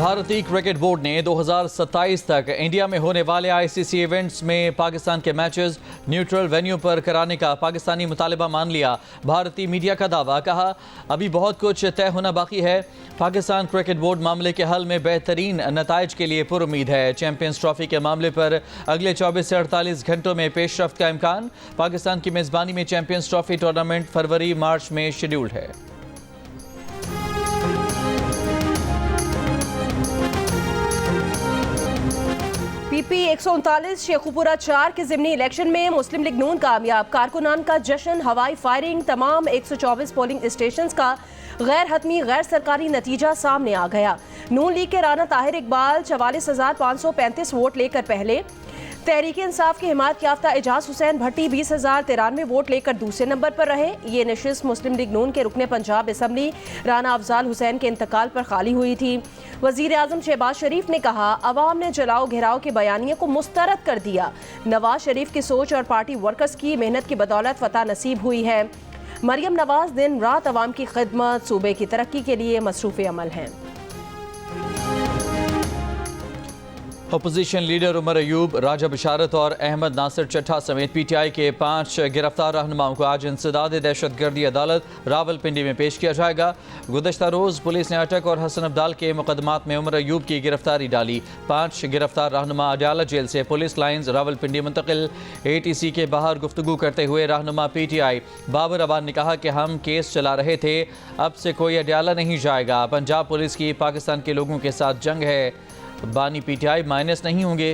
भारतीय cricket board ने 2027 तक इंडिया में होने वाले आईसीसी इवेंट्स में पाकिस्तान के मैचेस न्यूट्रल वेन्यू पर कराने का पाकिस्तानी मुतालिबा मान लिया। भारतीय मीडिया का दावा, कहा अभी बहुत कुछ तय होना बाकी है। पाकिस्तान क्रिकेट बोर्ड मामले के हल में बेहतरीन नताइज के लिए पुरुमीद है। चैंपियंस ट्रॉफी के मामले पर अगले 24 से 48 घंटों में पेशरफ्त का इम्कान। पाकिस्तान की मेजबानी में चैंपियंस ट्रॉफी टूर्नामेंट फरवरी मार्च में शेड्यूल्ड है। पीपी 139 शेखुपुरा 4 के ज़िमनी इलेक्शन में मुस्लिम लीग नून कामयाब। कारकुनान का जश्न, हवाई फायरिंग, तमाम 124 पोलिंग स्टेशन का गैर हतमी गैर सरकारी नतीजा सामने आ गया। नून लीग के राना ताहिर इकबाल 44,535 वोट लेकर पहले, तहरीक इंसाफ की हिमायत याफ्ता एजाज हुसैन भट्टी 20,093 वोट लेकर दूसरे नंबर पर रहे। ये नशिस्त मुस्लिम लीग नून के रुकने पंजाब असम्बली राना अफजाल हुसैन के इंतकाल पर खाली हुई थी। वजीर आजम शहबाज शरीफ ने कहा, अवाम ने जलाओ घेराव के बयानिए को मुस्तरद कर दिया। नवाज शरीफ की सोच और पार्टी वर्कर्स की मेहनत की बदौलत फतह नसीब हुई है। मरियम नवाज दिन रात अवाम की खिदमत, सूबे की तरक्की के लिए मसरूफ़ अमल हैं। अपोजिशन लीडर उमर अयूब, राजा बिशारत और अहमद नासिर चट्ठा समेत पीटीआई के 5 गिरफ्तार रहनुमाओं को आज इंसदाद दहशतगर्दी अदालत रावलपिंडी में पेश किया जाएगा। गुज़श्ता रोज़ पुलिस ने अटक और हसन अब्दाल के मुकदमात में उमर अयूब की गिरफ्तारी डाली। 5 गिरफ्तार रहनुमा अडालत जेल से पुलिस लाइन्स रावलपिंडी मुंतकिल। ATC के बाहर गुफ्तगू करते हुए रहनुमा PTI बाबर अबान ने कहा कि हम केस चला रहे थे, अब से कोई अडाला नहीं जाएगा। पंजाब पुलिस की पाकिस्तान के लोगों के साथ जंग है, बानी PTI माइनस नहीं होंगे।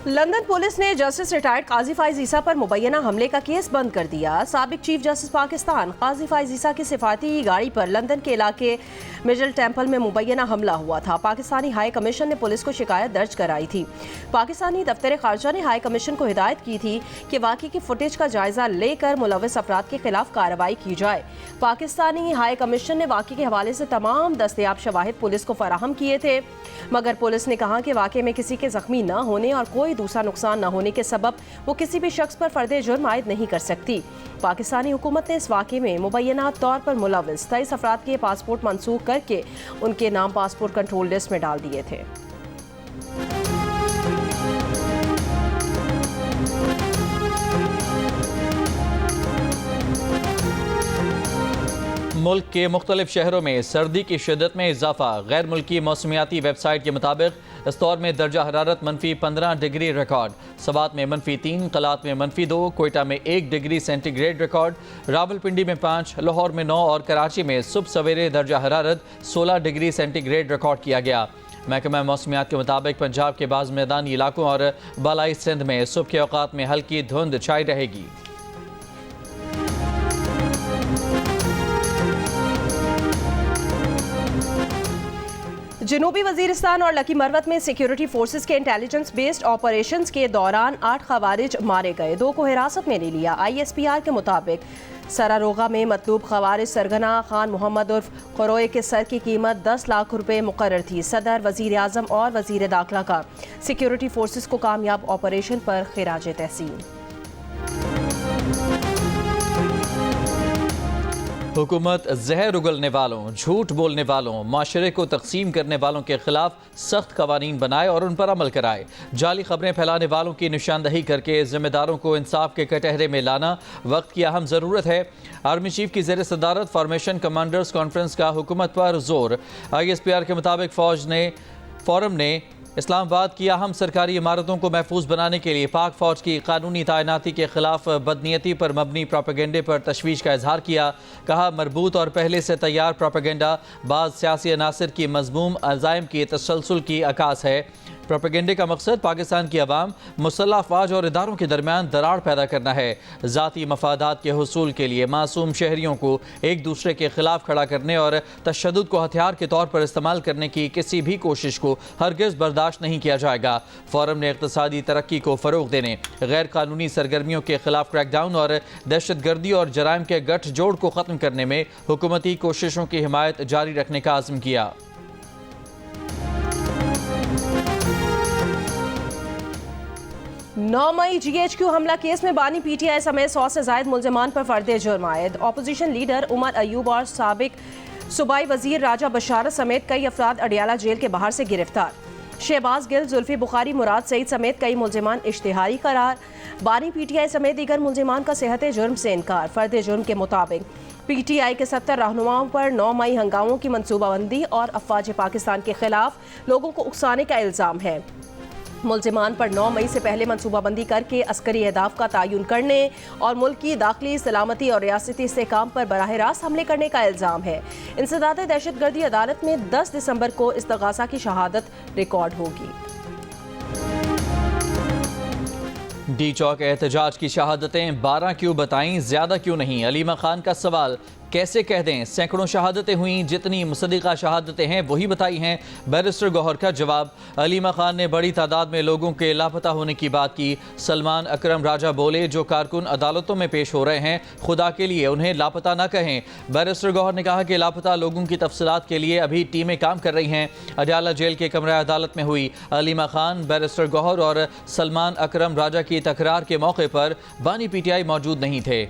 लंदन पुलिस ने जस्टिस रिटायर्ड काजी फाइज ईसा पर मुबैना हमले का केस बंद कर दिया। साबिक चीफ जस्टिस पाकिस्तान काजी फाइज ईसा की सिफाती गाड़ी पर लंदन के इलाके मिडल टेम्पल में मुबैना हमला हुआ था। पाकिस्तानी हाई कमीशन ने पुलिस को शिकायत दर्ज कराई थी। पाकिस्तानी दफ्तर खारजा ने हाई कमीशन को हिदायत की थी कि वाक़े की फुटेज का जायजा लेकर मुलविस अफराद के खिलाफ कार्रवाई की जाए। पाकिस्तानी हाई कमीशन ने वाक़े के हवाले से तमाम दस्तयाब शवाहिद पुलिस को फराहम किए थे, मगर पुलिस ने कहा कि वाक़े में किसी के जख्मी न होने और कोई दूसरा नुकसान न होने के सबब वो किसी भी शख्स पर फर्दे जुर्म आयद नहीं कर सकती। पाकिस्तानी हुकूमत ने इस वाक़े में मुबैना तौर पर मुलविस 23 अफराद के पासपोर्ट मनसूख करके उनके नाम पासपोर्ट कंट्रोल लिस्ट में डाल दिए थे। मुल्क के मुख्तलिफ शहरों में सर्दी की शिद्दत में इजाफा। गैर मुल्की मौसमियाती वेबसाइट के मुताबिक इस दौर में दर्जा हरारत -15 डिग्री रिकॉर्ड। सवात में -3, कलात में -2, कोयटा में 1 डिग्री सेंटीग्रेड रिकॉर्ड, रावलपिंडी में 5, लाहौर में 9 और कराची में सुबह सवेरे दर्जा हरारत 16 डिग्री सेंटीग्रेड रिकॉर्ड किया गया। महकमा मौसमियात के मुताबिक पंजाब के बाज़ मैदानी इलाकों और बालाई सिंध में सुबह के औकात में हल्की धुंध छाई रहेगी। जनूबी वजीरिस्तान और लकी मरवत में सिक्योरिटी फोर्सेस के इंटेलिजेंस बेस्ड ऑपरेशंस के दौरान 8 खवारिज मारे गए, 2 को हिरासत में ले लिया। ISPR के मुताबिक सरारोगा में मतलूब खवारिज सरगना खान मोहम्मद उर्फ खरोए के सर की कीमत 10 लाख रुपए मुकर्रर थी। सदर, वजीर आजम और वजीर दाखिला का सिक्योरिटी फोर्सेस को कामयाब ऑपरेशन पर खिराज तहसीन। हुकूमत जहर उगलने वालों, झूठ बोलने वालों, माशरे को तकसीम करने वालों के खिलाफ सख्त कवानीन बनाए और उन पर अमल कराए। जाली खबरें फैलाने वालों की निशानदही करके जिम्मेदारों को इंसाफ के कटहरे में लाना वक्त की अहम ज़रूरत है। आर्मी चीफ की ज़ेर सदारत फॉर्मेशन कमांडर्स कॉन्फ्रेंस का हुकूमत पर जोर। ISPR के मुताबिक फोरम ने इस्लामाबाद की अहम सरकारी इमारतों को महफूज बनाने के लिए पाक फौज की कानूनी तैनाती के खिलाफ बदनीयती पर मबनी प्रोपेगेंडे पर तशवीश का इजहार किया। कहा, मरबूत और पहले से तैयार प्रोपेगेंडा बाज़ सियासी अनासर की मज़मूम अज़ाइम की तसलसल की अकास है। प्रोपेगेंडे का मकसद पाकिस्तान की अवाम, मुसल्लह अफवाज और इदारों के दरमियान दरार पैदा करना है। ज़ाती मफादात के हुसूल के लिए मासूम शहरियों को एक दूसरे के खिलाफ खड़ा करने और तशद्दुद को हथियार के तौर पर इस्तेमाल करने की किसी भी कोशिश को हरगिज़ बर्दाश्त नहीं किया जाएगा। फोरम ने इक़्तिसादी तरक्की को फ़रोग़ देने, गैर कानूनी सरगर्मियों के खिलाफ क्रैकडाउन और दहशतगर्दी और जराइम के गठजोड़ को ख़त्म करने में हुकूमती कोशिशों की हिमायत जारी रखने का आज़म किया। 9 मई GHQ हमला केस में बानी PTI समेत 100 से ज्यादा मुल्जिमान पर फर्द जुर्म आयद। ऑपोजिशन लीडर उमर अयूब और साबिक सूबाई वजीर राजा बशारत समेत कई अफराद अडियाला जेल के बाहर से गिरफ्तार। शहबाज गिल, जुल्फी बुखारी, मुराद सईद समेत कई मुल्जिमान इश्तिहारी करार। बानी PTI समेत दीगर मुल्जिमान का सेहत जुर्म से इनकार। फर्द जुर्म के मुताबिक PTI के 70 रहनुमाओं पर 9 मई हंगामों की मनसूबाबंदी और अफवाज पाकिस्तान के खिलाफ लोगों को उकसाने का इल्ज़ाम है। मुल्जिमान पर 9 मई से पहले मनसूबाबंदी करके अस्करी अहदाफ का तयन करने और मुल्क की दाखिली सलामती और रियासती इस्तेहकाम पर बराह रास्त हमले करने का इल्ज़ाम है। इंसदाद दहशतगर्दी अदालत में 10 दिसंबर को इस्तगासा की शहादत रिकॉर्ड होगी। डी चौक एहतजाज की शहादतें 12 क्यों बताईं, ज्यादा क्यों नहीं? अलीमा खान का सवाल, कैसे कह दें सैकड़ों शहादतें हुई, जितनी मुसद्दिक़ा शहादतें हैं वही बताई हैं। बैरिस्टर गौहर का जवाब, अलीमा खान ने बड़ी तादाद में लोगों के लापता होने की बात की। सलमान अकरम राजा बोले, जो कारकुन अदालतों में पेश हो रहे हैं खुदा के लिए उन्हें लापता ना कहें। बैरिस्टर गौहर ने कहा कि लापता लोगों की तफसीलात के लिए अभी टीमें काम कर रही हैं। अडियाला जेल के कमरा अदालत में हुई। अलीमा खान, बैरिस्टर गौहर और सलमान अकरम राजा की तकरार के मौके पर बानी PTI मौजूद नहीं थे।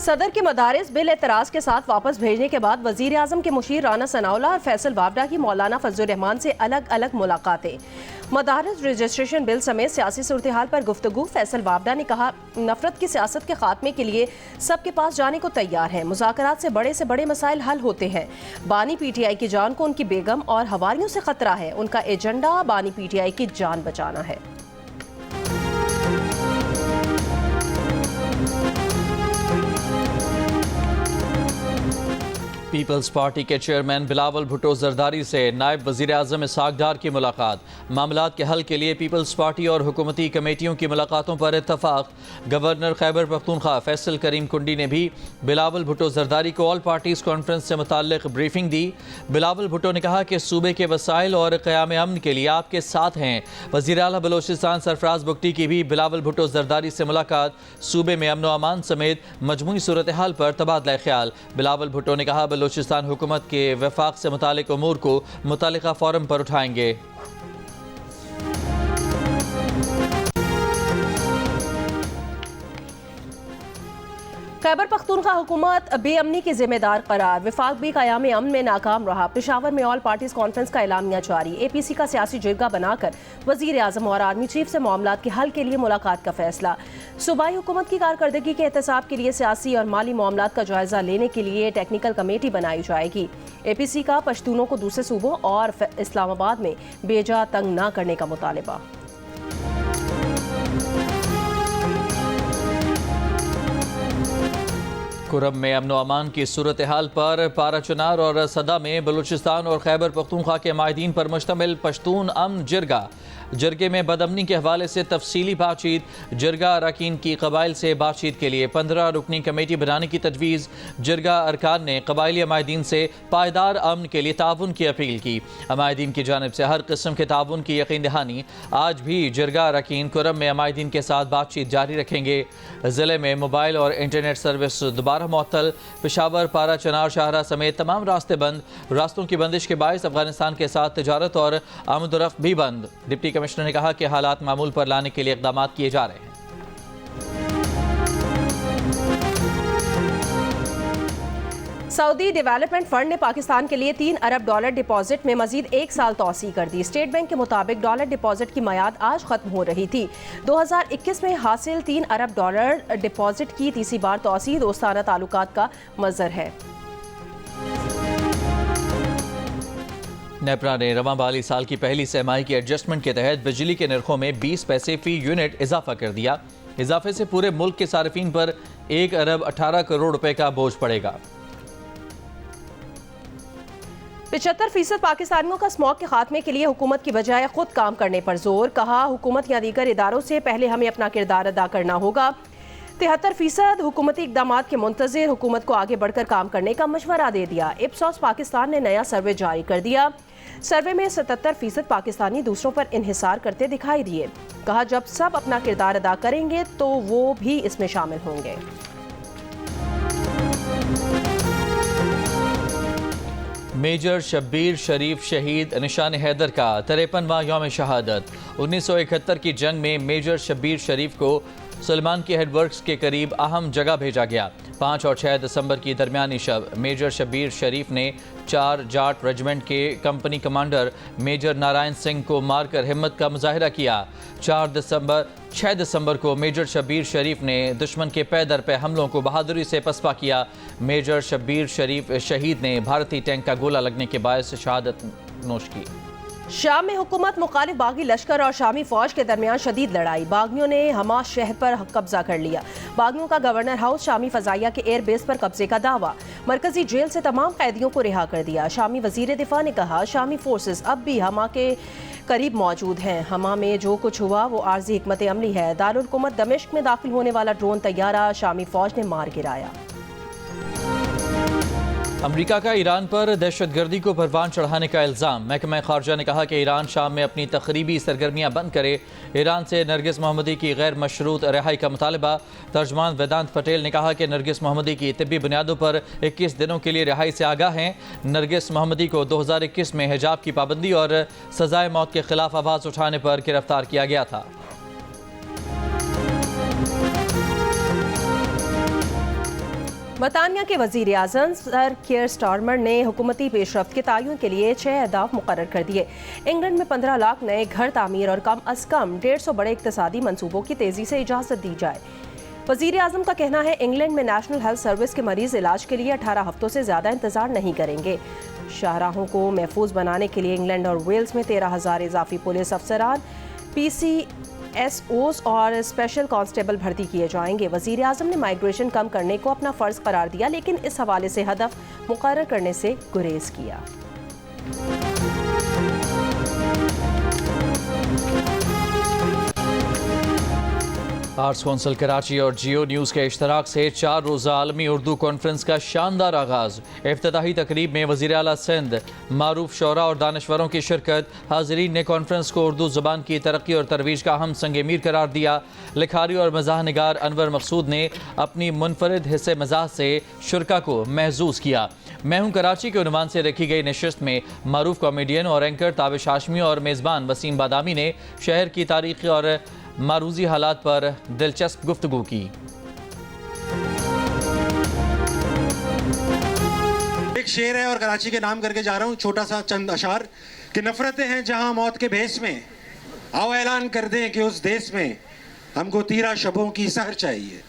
सदर के मदारिस बिल एतराज़ के साथ वापस भेजने के बाद वज़ीर आज़म के मुशीर राना सनाउल्लाह और फैसल वावडा की मौलाना फजलुर रहमान से अलग अलग मुलाकातें। मदारिस रजिस्ट्रेशन बिल समेत सियासी सूरत हाल पर गुफ्तगू। फैसल वावडा ने कहा, नफरत की सियासत के खात्मे के लिए सबके पास जाने को तैयार है। मुज़ाकरात से बड़े मसाइल हल होते हैं। बानी PTI की जान को उनकी बेगम और हवारियों से खतरा है। उनका एजेंडा बानी PTI की जान बचाना है। पीपल्स पार्टी के चेयरमैन बिलावल भुट्टो जरदारी से नायब वज़ीर आज़म इसहाक डार की मुलाकात। मामलात के हल के लिए पीपल्स पार्टी और हुकूमती कमेटियों की मुलाकातों पर इत्तफाक। गवर्नर खैबर पख्तूनख्वा फैसल करीम कुंडी ने भी बिलावल भुट्टो जरदारी को ऑल पार्टीज़ कॉन्फ्रेंस से मुताल्लिक़ ब्रीफिंग दी। बिलावल भुट्टो ने कहा कि सूबे के वसाइल और क़याम अमन के लिए आपके साथ हैं। वज़ीर आला बलोचिस्तान सरफराज बुगटी की भी बिलावल भुट्टो जरदारी से मुलाकात। सूबे में अमन व अमान समेत मजमूई सूरत हाल पर तबादला ख्याल। बिलावल भुट्टो ने कहा, बलोचिस्तान हुकूमत के वफाक से मुतालिक उमूर को मुतालिका फोरम पर उठाएंगे। खैबर पख्तूनख्वा हुकूमत बेअमनी की जिम्मेदार करार। वफाक भी क़याम अमन में नाकाम रहा। पेशावर में ऑल पार्टीज़ कॉन्फ्रेंस का एलामिया जारी। APC का सियासी जिरगा बनाकर वज़ीर आज़म और आर्मी चीफ से मामलात के हल के लिए मुलाकात का फैसला। सूबाई हुकूमत की कारकर्दगी के एहतसाब के लिए सियासी और माली मामलात का जायजा लेने के लिए टेक्निकल कमेटी बनाई जाएगी। APC का पश्तूनों को दूसरे सूबों और इस्लामाबाद में बेजा तंग न करने का मुतालबा। कुरम में अमन अमान की सूरत हाल पर पाराचनार और सदा में बलूचिस्तान और खैबर पख्तूनख्वा के माहिदीन पर मुश्तमिल पश्तून अमन जिरगा। जरगे में बदअमनी के हवाले से तफसीली बातचीत। जरगा अरकान की कबाइल से बातचीत के लिए 15 रुकनी कमेटी बनाने की तजवीज़। जरगा अरकान ने कबाइली अमायदीन से पायदार अमन के लिए ताउन की अपील की। अमायदीन की जानिब से हर किस्म के ताउन की यकीन दहानी। आज भी जरगा अरकान कुरम में अमायदीन के साथ बातचीत जारी रखेंगे। ज़िले में मोबाइल और इंटरनेट सर्विस दोबारा मुअत्तल। पेशावर, पारा, चनार, शाहरा समेत तमाम रास्ते बंद। रास्तों की बंदिश के बायस अफगानिस्तान के साथ तिजारत और आमदोरफ्त भी बंद। डिप्टी कमिश्नर ने कहा कि हालात मामूल पर लाने के लिए इक़दाम किए जा रहे हैं। सऊदी डेवलपमेंट फंड ने पाकिस्तान के लिए $3 अरब डिपॉजिट में मजीद 1 साल तौसी कर दी। स्टेट बैंक के मुताबिक डॉलर डिपॉजिट की मियाद आज खत्म हो रही थी। 2021 में हासिल $3 अरब डिपॉजिट की तीसरी बार तौसी दोस्ताना ताल्लुकात का मज़हर है। नेपरा ने रवां बाली साल की पहली सहमाही की एडजस्टमेंट के तहत बिजली के नरखों में 20 पैसे फी यूनिट इजाफा कर दिया। इजाफे से पूरे मुल्क के सार्फिन पर 1 अरब 18 करोड़ रुपए का बोझ पड़ेगा। 75% पाकिस्तानियों का स्मॉग के खात्मे के लिए हुकूमत की बजाय खुद काम करने पर जोर। कहा, हुकूमत या दीगर इदारों से पहले हमें अपना किरदार अदा करना होगा। 73% हुकूमती इक़दाम के मुंतज़िर हुकूमत को आगे बढ़कर काम करने का मशवरा दे दिया। इप्सॉस पाकिस्तान ने नया सर्वे जारी कर दिया। सर्वे में 77% पाकिस्तानी दूसरों पर इन्हिसार करते दिखाई दिए। कहा, जब सब अपना किरदार अदा करेंगे तो वो भी इसमें शामिल होंगे। मेजर शब्बीर शरीफ शहीद निशान हैदर का 53वां यौम शहादत। 1971 की जंग में मेजर शब्बीर शरीफ को सलमान के हेडवर्क्स के करीब अहम जगह भेजा गया। 5 और 6 दिसंबर की दरमियानी शब मेजर शब्बीर शरीफ ने 4 जाट रेजिमेंट के company commander major Narayan Singh को मारकर हिम्मत का मुजाहिरा किया। 6 दिसंबर को मेजर शब्बीर शरीफ ने दुश्मन के पे दर पे हमलों को बहादुरी से पसपा किया। मेजर शब्बीर शरीफ शहीद ने भारतीय टैंक का गोला लगने के बायस शहादत नोश की। शाम में हुकूमत मुखालिफ बागी लश्कर और शामी फौज के दरमियान शदीद लड़ाई। बागियों ने हमास शहर पर कब्जा कर लिया। बागियों का गवर्नर हाउस शामी फजाइया के एयरबेस पर कब्जे का दावा। मरकजी जेल से तमाम कैदियों को रिहा कर दिया। शामी वजीर दिफा ने कहा शामी फोर्सेस अब भी हमा के करीब मौजूद हैं। हमा में जो कुछ हुआ वो आर्जी हिकमत अमली है। दारुल हुकूमत दमिश्क में दाखिल होने वाला ड्रोन तैयारा शामी फौज ने मार गिराया। अमेरिका का ईरान पर दहशतगर्दी को परवान चढ़ाने का इल्ज़ाम। महकमा खारजा ने कहा कि ईरान शाम में अपनी तकरीबी सरगर्मियां बंद करे। ईरान से नरगिस मोहम्मदी की गैर मशरूत रिहाई का मुतालबा। तर्जमान वेदांत पटेल ने कहा कि नरगिस मोहम्मदी की तिब्बी बुनियादों पर 21 दिनों के लिए रिहाई से आगाह हैं। नरगिस मोहम्मदी को 2021 में हिजाब की पाबंदी और सजाए मौत के खिलाफ आवाज़ उठाने पर गिरफ्तार किया गया था। बरतानिया के वजीर आज़म सर कियर स्टारमर ने हुकूमती पेशरफ्त के तयन के लिए 6 अहदाफ मुकर्रर कर दिए। इंग्लैंड में 15 लाख नए घर तामीर और कम अज़ कम 150 बड़े इक़्तिसादी मनसूबों की तेज़ी से इजाज़त दी जाए। वजीर आज़म का कहना है इंग्लैंड में नेशनल हेल्थ सर्विस के मरीज इलाज के लिए 18 हफ्तों से ज़्यादा इंतजार नहीं करेंगे। शाहराहों को महफूज बनाने के लिए इंग्लैंड और वेल्स में 13,000 इजाफी पुलिस अफसरान, PCSOs और स्पेशल कांस्टेबल भर्ती किए जाएंगे। वजीर आज़म ने माइग्रेशन कम करने को अपना फ़र्ज करार दिया, लेकिन इस हवाले से हदफ मुकर्रर करने से गुरेज किया। आर्ट्स कौंसिल कराची और जियो न्यूज़ के इश्तराक से 4 रोज़ा आलमी उर्दू कॉन्फ्रेंस का शानदार आगाज़। इफ्तिताही तकरीब में वज़ीर आला सिंध मारूफ शौरा और दानश्वरों की शिरकत। हाज़रीन ने कॉन्फ्रेंस को उर्दू ज़बान की तरक्की और तरवीज का अहम संग मीर करार दिया। लिखारी और मज़ाह निगार अनवर मकसूद ने अपनी मुनफरिद हिस्से मज़ाह से शुरका को महजूज़ किया। मैं हूँ कराची के उन्वान से रखी गई नशिस्त में मारूफ कॉमेडियन और एंकर ताबिश हाशमी और मेज़बान वसीम बादामी ने शहर की तारीख़ और मारूजी हालात पर दिलचस्प गुफ्तगू की। एक शेर है और कराची के नाम करके जा रहा हूँ, छोटा सा चंद अशार कि नफरतें हैं जहां मौत के भेस में, आओ ऐलान कर दें कि उस देश में हमको तीरा शबों की सहर चाहिए,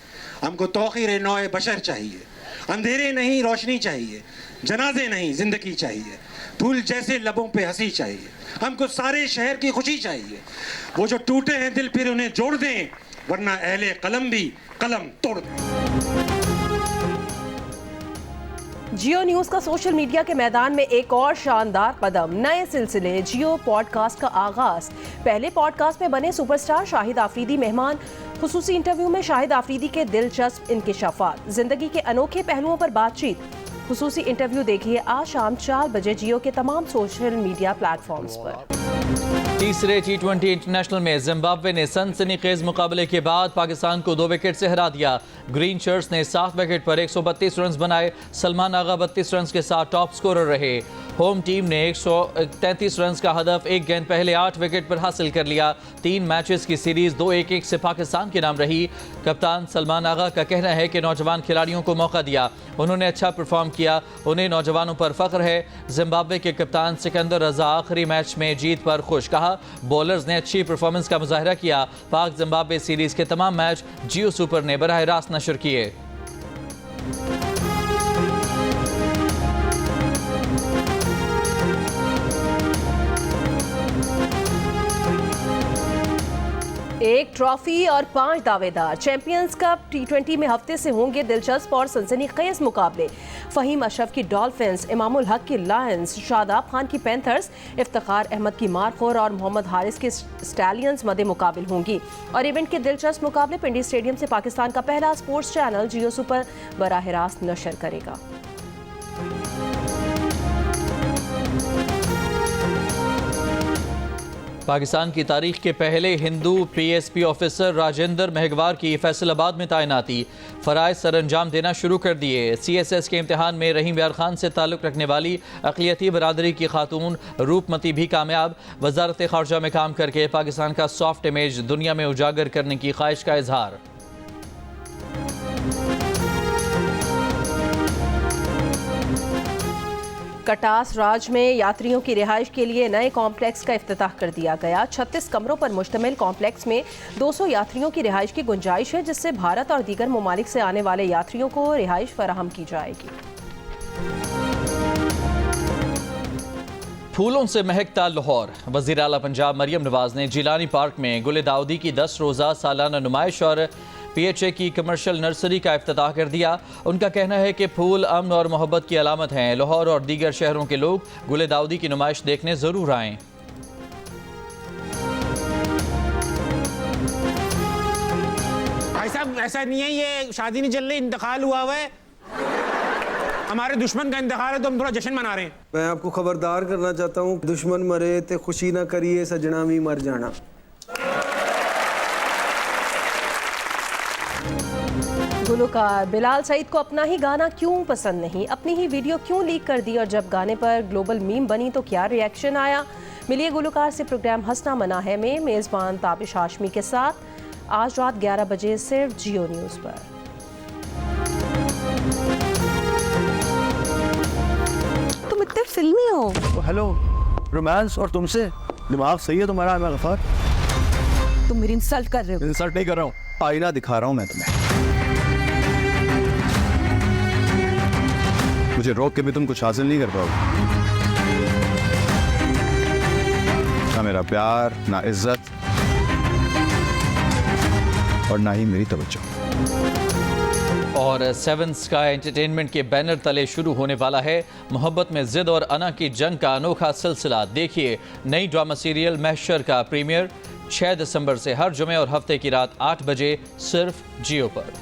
हमको तौक़ीर नौए बशर चाहिए, अंधेरे नहीं रोशनी चाहिए, जनाजे नहीं जिंदगी चाहिए, फूल जैसे लबों पे हंसी चाहिए, हमको सारे शहर की खुशी चाहिए, वो जो टूटे हैं दिल फिर उन्हें जोड़ दें, वरना अहले कलम भी कलम तोड़ दें। जियो न्यूज़ का सोशल मीडिया के मैदान में एक और शानदार कदम। नए सिलसिले जियो पॉडकास्ट का आगाज। पहले पॉडकास्ट में बने सुपरस्टार शाहिद आफरीदी मेहमान। खुसूसी इंटरव्यू में शाहिद आफरीदी के दिलचस्प इंकिशाफात, जिंदगी के अनोखे पहलुओं पर बातचीत। खुसूसी इंटरव्यू देखिए आज शाम 4 बजे जियो के तमाम सोशल मीडिया प्लेटफॉर्म्स पर। तीसरे T20 इंटरनेशनल में जिम्बाब्वे ने सनसनीखेज मुकाबले के बाद पाकिस्तान को 2 विकेट से हरा दिया। ग्रीन शर्ट्स ने 7 विकेट पर 132 रन बनाए। सलमान आगा 32 रन के साथ टॉप स्कोरर रहे। होम टीम ने 133 रन का हदफ 1 गेंद पहले 8 विकेट पर हासिल कर लिया। 3 मैचेस की सीरीज 2-1 से पाकिस्तान के नाम रही। कप्तान सलमान आगा का कहना है कि नौजवान खिलाड़ियों को मौका दिया, उन्होंने अच्छा परफॉर्म किया, उन्हें नौजवानों पर फख्र है। जिम्बाब्वे के कप्तान सिकंदर रजा आखिरी मैच में जीत पर खुश, कहा बॉलर्स ने अच्छी परफॉर्मेंस का मुजाहिरा किया। पाक जिम्बाब्वे सीरीज के तमाम मैच जियो सुपर ने बराह रास्त नशर किए। एक ट्रॉफी और 5 दावेदार। चैंपियंस कप T20 में हफ्ते से होंगे दिलचस्प और सनसनीखेज मुकाबले। फहीम अशरफ की डॉल्फिन्स, इमामुल हक की लायंस, शादाब खान की पैंथर्स, इफ्तिखार अहमद की मारखोर और मोहम्मद हारिस की स्टैलियंस मदे मुकाबिल होंगी। और इवेंट के दिलचस्प मुकाबले पिंडी स्टेडियम से पाकिस्तान का पहला स्पोर्ट्स चैनल जियो सुपर बराह रास्त नशर करेगा। पाकिस्तान की तारीख के पहले हिंदू PSP ऑफिसर राजेंद्र मेहगवार की फैसलाबाद में तैनाती, फ़राइज़ सर अंजाम देना शुरू कर दिए। CSS के इम्तिहान में रहीम यार खान से ताल्लुक़ रखने वाली अक़लियती बरादरी की खातून रूपमती भी कामयाब। वज़ारत ख़ारजा में काम करके पाकिस्तान का सॉफ्ट इमेज दुनिया में उजागर करने की ख्वाहिश का इजहार। कटास राज में यात्रियों की रिहाइश के लिए नए कॉम्प्लेक्स का इफ्तिताह कर दिया गया। 36 कमरों पर मुश्तमिल कॉम्प्लेक्स में 200 यात्रियों की रिहाइश की गुंजाइश है, जिससे भारत और दीगर ममालिक से आने वाले यात्रियों को रिहाइश फराहम की जाएगी। फूलों से महकता लाहौर। वज़ीर आला पंजाब मरियम नवाज ने जिलानी पार्क में गुल दाऊदी की 10 रोज़ा सालाना नुमाइश और PHA की कमर्शियल नर्सरी का इफ्तिताह कर दिया। उनका कहना है कि फूल अमन और मोहब्बत की अलामत हैं। लाहौर और दीगर शहरों के लोग गुल दाऊदी की नुमाइश देखने ज़रूर आएँ। भाई साहब ऐसा नहीं है, ये शादी नहीं चल रही, इंतकाल हुआ हुआ है। हमारे दुश्मन का इंतकाल है तो हम थोड़ा जश्न मना रहे हैं। मैं आपको खबरदार करना चाहता हूँ, दुश्मन मरे ते खुशी ना करिए, सजना भी मर जाना। गुलकार बिलाल सईद को अपना ही गाना क्यों पसंद नहीं, अपनी ही वीडियो क्यों लीक कर दी और जब गाने पर ग्लोबल मीम बनी तो क्या रिएक्शन आया। मिलिए गुलकार से प्रोग्राम हंसना मना है में मेज़बान ताबिश हाशमी के साथ आज रात 11 बजे सिर्फ जियो न्यूज़ पर। तुम इतने फिल्मी हो। हेलो, रोमांस और तुमसे दिमाग सही है तुम्हारा? मैं गफार, तुम मेरी इंसल्ट कर रहे हो। इंसल्ट नहीं कर रहा हूँ, आईना दिखा रहा हूँ मैं तुम्हें। मुझे रोक के भी तुम कुछ हासिल नहीं कर पाओगे। ना मेरा प्यार, ना इज्जत और ना ही मेरी तवज्जो। और 7 स्काई एंटरटेनमेंट के बैनर तले शुरू होने वाला है मोहब्बत में जिद और अना की जंग का अनोखा सिलसिला। देखिए नई ड्रामा सीरियल महशर का प्रीमियर 6 दिसंबर से हर जुमे और हफ्ते की रात 8 बजे सिर्फ जियो पर।